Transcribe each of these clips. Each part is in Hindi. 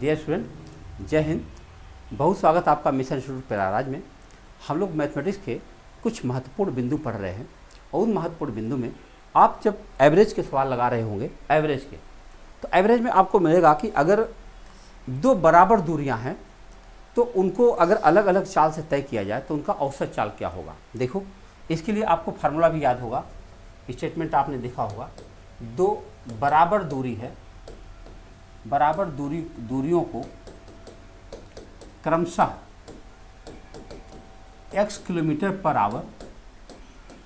डियर स्टूडेंट, जय हिंद। बहुत स्वागत आपका मिशन इंस्टीट्यूट प्रयागराज में। हम लोग मैथमेटिक्स के कुछ महत्वपूर्ण बिंदु पढ़ रहे हैं और उन महत्वपूर्ण बिंदु में आप जब एवरेज के सवाल लगा रहे होंगे एवरेज के, तो एवरेज में आपको मिलेगा कि अगर दो बराबर दूरियां हैं तो उनको अगर अलग अलग चाल से तय किया जाए तो उनका औसत चाल क्या होगा। देखो, इसके लिए आपको फार्मूला भी याद होगा, स्टेटमेंट आपने देखा होगा। दो बराबर दूरी है, बराबर दूरियों को क्रमशः x किलोमीटर पर आवर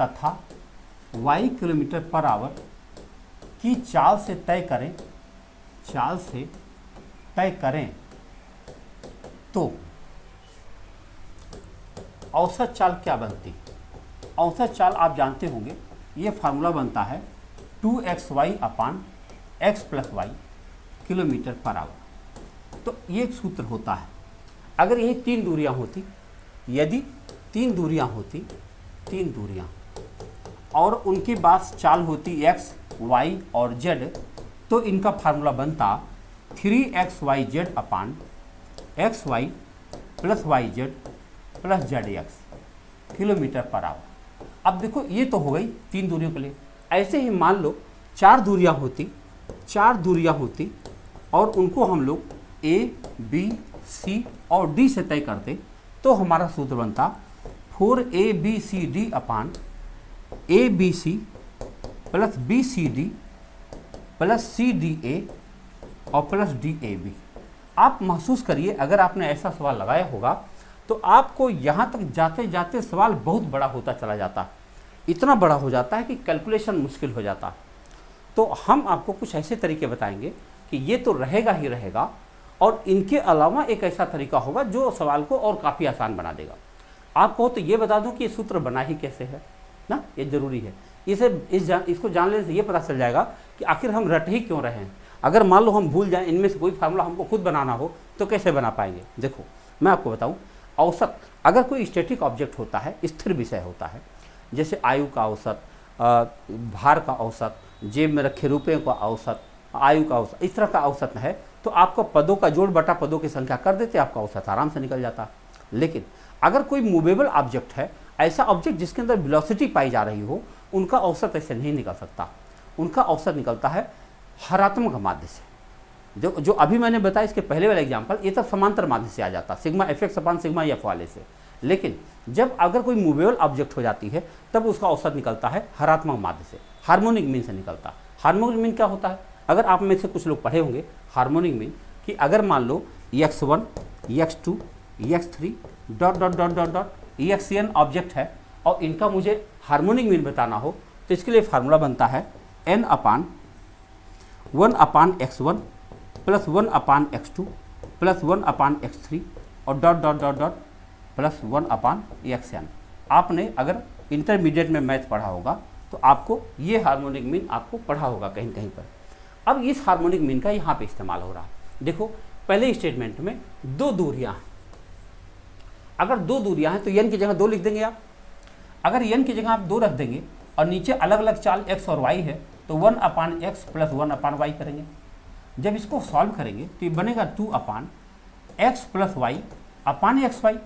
तथा y किलोमीटर पर आवर की चाल से तय करें तो औसत चाल क्या बनती। औसत चाल आप जानते होंगे, ये फार्मूला बनता है 2xy upon x plus Y kilometre per hour. तो ये एक सूत्र होता है। अगर ये तीन दूरियां होती, यदि तीन दूरियां और उनकी पास चाल होती x, y और z, तो इनका फार्मूला बनता 3xyz upon xy plus yz plus zx kilometre per our. अब देखो, ये तो हो गई तीन दूरियों के लिए। ऐसे ही मान लो चार दूरियां होती और उनको हम लोग a, b, c और d से तय करते तो हमारा सूत्र बनता 4abcd अपान abc plus bcd plus cda और प्लस dab। आप महसूस करिए, अगर आपने ऐसा सवाल लगाया होगा तो आपको यहाँ तक जाते जाते सवाल बहुत बड़ा होता चला जाता है। इतना बड़ा हो जाता है कि कैलकुलेशन मुश्किल हो जाता है। तो हम आपको कुछ ऐसे तरीके बताएंगे कि ये तो रहेगा ही रहेगा, और इनके अलावा एक ऐसा तरीका होगा जो सवाल को और काफ़ी आसान बना देगा। आप कहो तो ये बता दूं कि ये सूत्र बना ही कैसे है ना, ये ज़रूरी है। इसको जान लेने से ये पता चल जाएगा कि आखिर हम रट ही क्यों रहे हैं। अगर मान लो हम भूल जाएं, इनमें से कोई फार्मूला हमको खुद बनाना हो तो कैसे बना पाएंगे। देखो, मैं आपको बताऊँ, औसत अगर कोई स्टैटिक ऑब्जेक्ट होता है, स्थिर विषय होता है, जैसे आयु का औसत, भार का औसत, जेब में रखे रुपये का औसत, आयु का औसत, इस तरह का औसत है, तो आपको पदों का जोड़ बटा पदों की संख्या कर देते, आपका औसत आराम से निकल जाता। लेकिन अगर कोई मूवेबल ऑब्जेक्ट है, ऐसा ऑब्जेक्ट जिसके अंदर वेलोसिटी पाई जा रही हो, उनका औसत ऐसे नहीं निकल सकता। उनका औसत निकलता है हरात्मक माध्य से। जो अभी मैंने बताया, इसके पहले वाला एग्जाम्पल, ये तब समांतर माध्य से आ जाता, सिग्मा एफ एक्स अपान सिग्मा एफ वाले से। लेकिन जब अगर कोई मूवेबल ऑब्जेक्ट हो जाती है तब उसका औसत निकलता है हरात्मक माध्य से, हार्मोनिक मीन से निकलता। हार्मोनिक मीन क्या होता है? अगर आप में से कुछ लोग पढ़े होंगे हार्मोनिक मीन, कि अगर मान लो x1, x2, x3 dot dot dot dot dot xn object है और इनका मुझे हार्मोनिक मीन बताना हो, तो इसके लिए फार्मूला बनता है n अपान 1 अपान x1 प्लस 1 अपान x2 प्लस 1 अपान x3 और dot dot dot dot plus 1 अपान xn। आपने अगर इंटरमीडिएट में मैथ पढ़ा होगा तो आपको ये हार्मोनिक मीन आपको पढ़ा होगा कहीं कहीं पर। अब इस हार्मोनिक मीन का यहाँ पे इस्तेमाल हो रहा है। देखो, पहले स्टेटमेंट में दो दूरियां हैं। अगर दो दूरियां हैं तो n की जगह 2 लिख देंगे आप। अगर n की जगह आप 2 रख देंगे और नीचे अलग अलग चाल x और y है तो 1 अपान x प्लस 1 अपान y करेंगे। जब इसको सॉल्व करेंगे तो ये बनेगा 2 अपान x प्लस वाई अपान एक्स वाई,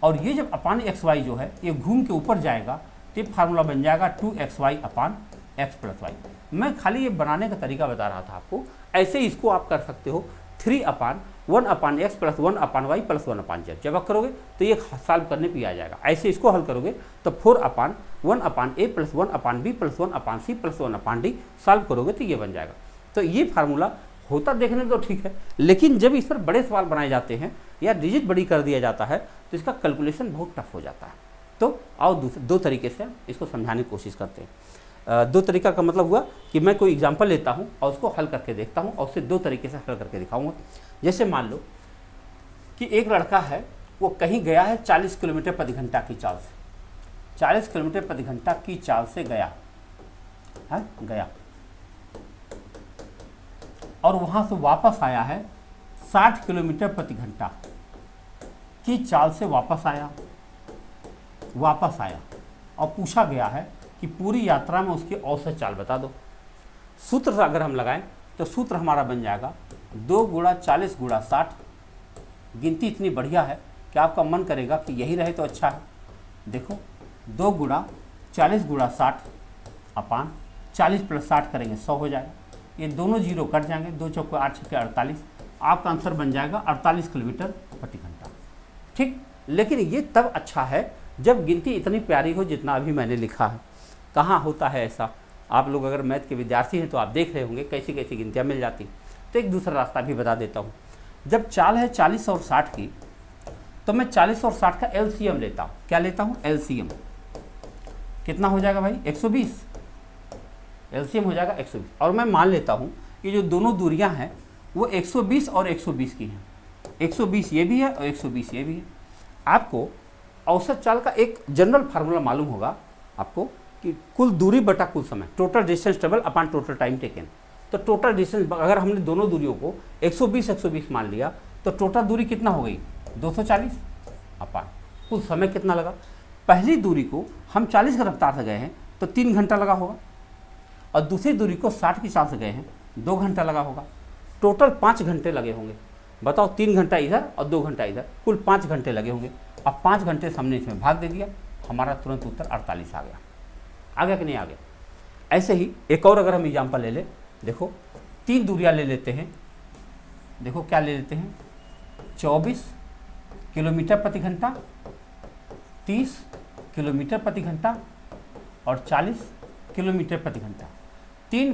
और ये जब अपान एक्स वाई जो है ये घूम के ऊपर जाएगा तो ये फार्मूला बन जाएगा 2xy upon x plus Y. मैं खाली ये बनाने का तरीका बता रहा था आपको। ऐसे इसको आप कर सकते हो 3 अपान 1 अपान x plus 1 upon y plus 1 upon Z. जब आप करोगे तो ये सॉल्व करने पे आ जाएगा। ऐसे इसको हल करोगे तो 4 अपान 1 अपान ए प्लस 1 अपान बी प्लस 1 अपान सी प्लस 1 अपान डी सॉल्व करोगे तो ये बन जाएगा। तो ये फार्मूला होता देखने में तो ठीक है, लेकिन जब इस पर बड़े सवाल बनाए जाते हैं या डिजिट बड़ी कर दिया जाता है तो इसका कैलकुलेशन बहुत टफ हो जाता है। तो आओ दो तरीके से इसको समझाने की कोशिश करते हैं। दो तरीका का मतलब हुआ कि मैं कोई एग्जांपल लेता हूं और उसको हल करके देखता हूं और उसे दो तरीके से हल करके दिखाऊंगा। जैसे मान लो कि एक लड़का है, वो कहीं गया है 40 किलोमीटर प्रति घंटा की चाल से, 40 किलोमीटर प्रति घंटा की चाल से गया और वहां से वापस आया है 60 किलोमीटर प्रति घंटा की चाल से वापस आया और पूछा गया है कि पूरी यात्रा में उसकी औसत चाल बता दो। सूत्र अगर हम लगाएं तो सूत्र हमारा बन जाएगा 2 गुणा 40 गुणा 60। गिनती इतनी बढ़िया है कि आपका मन करेगा कि यही रहे तो अच्छा है। देखो 2 गुणा 40 गुणा 60 अपान 40 प्लस 60 करेंगे 100 हो जाएगा। ये दोनों जीरो कट जाएंगे, 2 चौके 8 छक्के 48। आपका आंसर बन जाएगा 48 किलोमीटर प्रति घंटा। ठीक, लेकिन ये तब अच्छा है जब गिनती इतनी प्यारी हो जितना अभी मैंने लिखा है। कहाँ होता है ऐसा? आप लोग अगर मैथ के विद्यार्थी हैं तो आप देख रहे होंगे कैसी कैसी गिनतियाँ मिल जाती। तो एक दूसरा रास्ता भी बता देता हूँ। जब चाल है 40 और 60 की, तो मैं 40 और 60 का एलसीएम लेता हूँ। क्या लेता हूँ? एलसीएम। कितना हो जाएगा भाई? 120। एलसीएम हो जाएगा 120। और मैं मान लेता हूँ कि जो दोनों दूरियाँ हैं वो 120 और 120 की हैं। 120 ये भी है और 120 ये भी है। आपको औसत चाल का एक जनरल फार्मूला मालूम होगा आपको कि कुल दूरी बटा कुल समय, total distance travel upon total time taken. तो टोटल डिस्टेंस, अगर हमने दोनों दूरियों को 120 मान लिया तो टोटल दूरी कितना हो गई? 240 अपॉन कुल समय कितना लगा। पहली दूरी को हम 40 की रफ्तार से गए हैं तो 3 घंटा लगा होगा, और दूसरी दूरी को 60 की चाल से गए हैं 2 घंटा लगा होगा। टोटल 5 घंटे लगे होंगे। बताओ, 3 घंटा इधर और 2 घंटा इधर, कुल 5 घंटे लगे होंगे। अब 5 घंटे से हमने इसमें भाग दे दिया, हमारा तुरंत उत्तर 48 आ गया। आ गया कि नहीं आ गया? ऐसे ही एक और अगर हम एग्जाम्पल ले लें, देखो 3 दूरियां ले लेते हैं। देखो क्या ले लेते हैं? 24 किलोमीटर प्रति घंटा, 30 किलोमीटर प्रति घंटा और 40 किलोमीटर प्रति घंटा। 3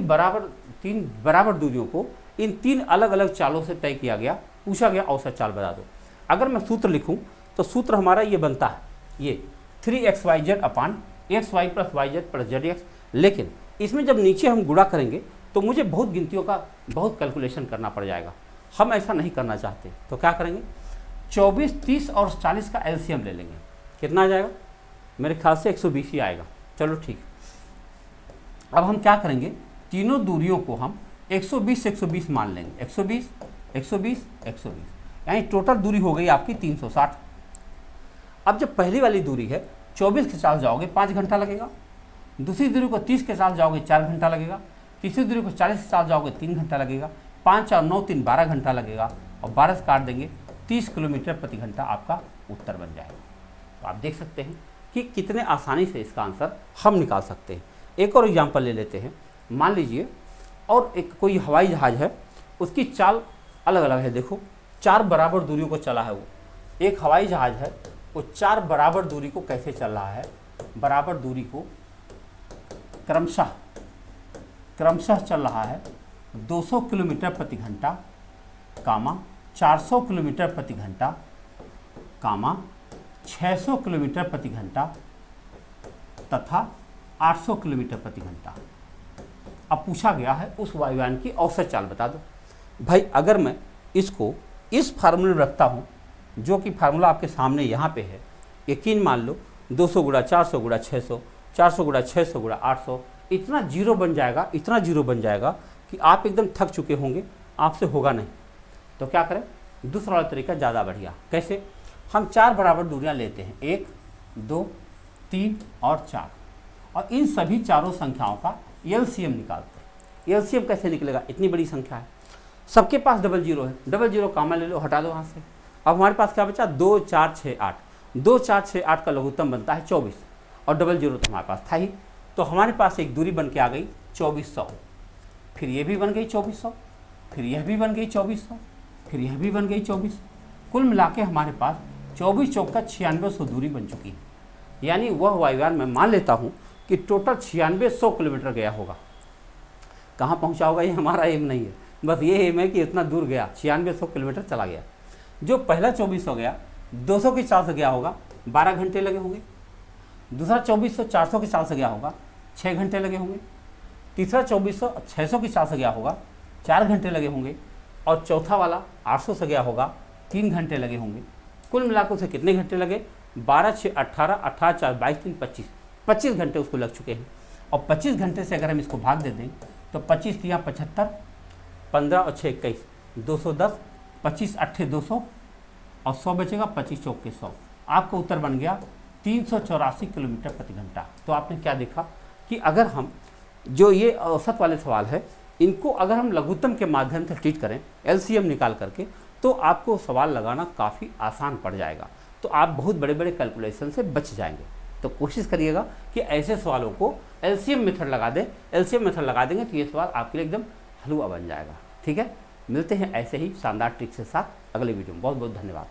बराबर दूरियों को इन 3 अलग अलग चालों से तय किया गया। पूछा गया औसत चाल बता दो। अगर मैं सूत्र लिखूं तो सूत्र हमारा ये बनता है, ये 3xyz अपान xy plus yz plus zx। लेकिन इसमें जब नीचे हम गुणा करेंगे तो मुझे बहुत गिनतियों का बहुत कैलकुलेशन करना पड़ जाएगा। हम ऐसा नहीं करना चाहते, तो क्या करेंगे? 24, 30 और 40 का एलसीएम ले लेंगे। कितना आ जाएगा? मेरे ख्याल से 120 ही आएगा। चलो ठीक। अब हम क्या करेंगे? तीनों दूरियों को हम 120 मान लेंगे। 120, 120, 120, यानी टोटल दूरी हो गई आपकी 360। अब जब पहली वाली दूरी है 24 के साथ जाओगे 5 घंटा लगेगा, दूसरी दूरी को 30 के साथ जाओगे 4 घंटा लगेगा, तीसरी दूरी को 40 के साथ जाओगे 3 घंटा लगेगा, 5 और 9 3 12 घंटा लगेगा, और 12 से काट देंगे 30 किलोमीटर प्रति घंटा आपका उत्तर बन जाएगा। तो आप देख सकते हैं कि कितने आसानी से इसका आंसर हम निकाल सकते हैं। एक और एग्जाम्पल ले लेते हैं। मान लीजिए और एक कोई हवाई जहाज़ है, उसकी चाल अलग अलग है। देखो 4 बराबर दूरियों को चला है वो। एक हवाई जहाज़ है, वो 4 बराबर दूरी को कैसे चल रहा है? बराबर दूरी को क्रमशः चल रहा है 200 किलोमीटर प्रति घंटा, 400 किलोमीटर प्रति घंटा, 600 किलोमीटर प्रति घंटा तथा 800 किलोमीटर प्रति घंटा। अब पूछा गया है उस वायुयान की औसत चाल बता दो। भाई अगर मैं इसको इस फार्मूले में रखता हूँ, जो कि फार्मूला आपके सामने यहाँ पे है, यकीन मान लो 200 गुणा 400 गुणा 600, 400 गुणा 600 गुणा 800, इतना जीरो बन जाएगा कि आप एकदम थक चुके होंगे, आपसे होगा नहीं। तो क्या करें? दूसरा वाला तरीका ज़्यादा बढ़िया। कैसे? हम 4 बराबर दूरियां लेते हैं, 1, 2, 3 और 4, और इन सभी चारों संख्याओं का एलसीएम निकालते हैं। एलसीएम कैसे निकलेगा? इतनी बड़ी संख्या है, सबके पास डबल जीरो है, डबल जीरो कॉमन ले लो, हटा दो वहाँ से। अब हमारे पास क्या बचा? 2, 4, 6, 8। 2, 4, 6, 8 का लघुत्तम बनता है 24, और डबल जीरो तो हमारे पास था ही। तो हमारे पास एक दूरी बन के आ गई 2400, फिर ये भी बन गई 2400, फिर यह भी बन गई 2400, फिर यह भी बन गई 2400। कुल मिला के हमारे पास 24 चौक का 9600 दूरी बन चुकी है। यानी वह वायुयान मैं मान लेता हूँ कि टोटल 9600 किलोमीटर गया होगा। कहाँ पहुँचा होगा ये हमारा एम नहीं है, बस ये एम है कि इतना दूर गया, 9600 किलोमीटर चला गया। जो पहला 2400 गया 200 की चाल से गया होगा, 12 घंटे लगे होंगे। दूसरा 2400 400 की चाल से गया होगा, 6 घंटे लगे होंगे। तीसरा 2400 600 की चाल से गया होगा, 4 घंटे लगे होंगे। और चौथा वाला 800 से गया होगा, 3 घंटे लगे होंगे। कुल मिलाकर उसे कितने घंटे लगे? 12, 6, 18, 18, 4, 22, 3, 25 घंटे उसको लग चुके हैं। और 25 घंटे से अगर हम इसको भाग दे दें तो 25 या 75, 15 और 6 21, 210, 25 8 200 और 100 बचेगा, 25 चौक के 100। आपका उत्तर बन गया 384 किलोमीटर प्रति घंटा। तो आपने क्या देखा कि अगर हम जो ये औसत वाले सवाल है इनको अगर हम लघुत्तम के माध्यम से ट्रीट करें एलसीएम निकाल करके, तो आपको सवाल लगाना काफ़ी आसान पड़ जाएगा, तो आप बहुत बड़े बड़े कैलकुलेशन से बच जाएंगे। तो कोशिश करिएगा कि ऐसे सवालों को एलसीएम मेथड लगा दें। एलसीएम मेथड लगा देंगे तो ये सवाल आपके लिए एकदम हलवा बन जाएगा। ठीक है, मिलते हैं ऐसे ही शानदार ट्रिक के साथ अगले वीडियो में। बहुत बहुत धन्यवाद।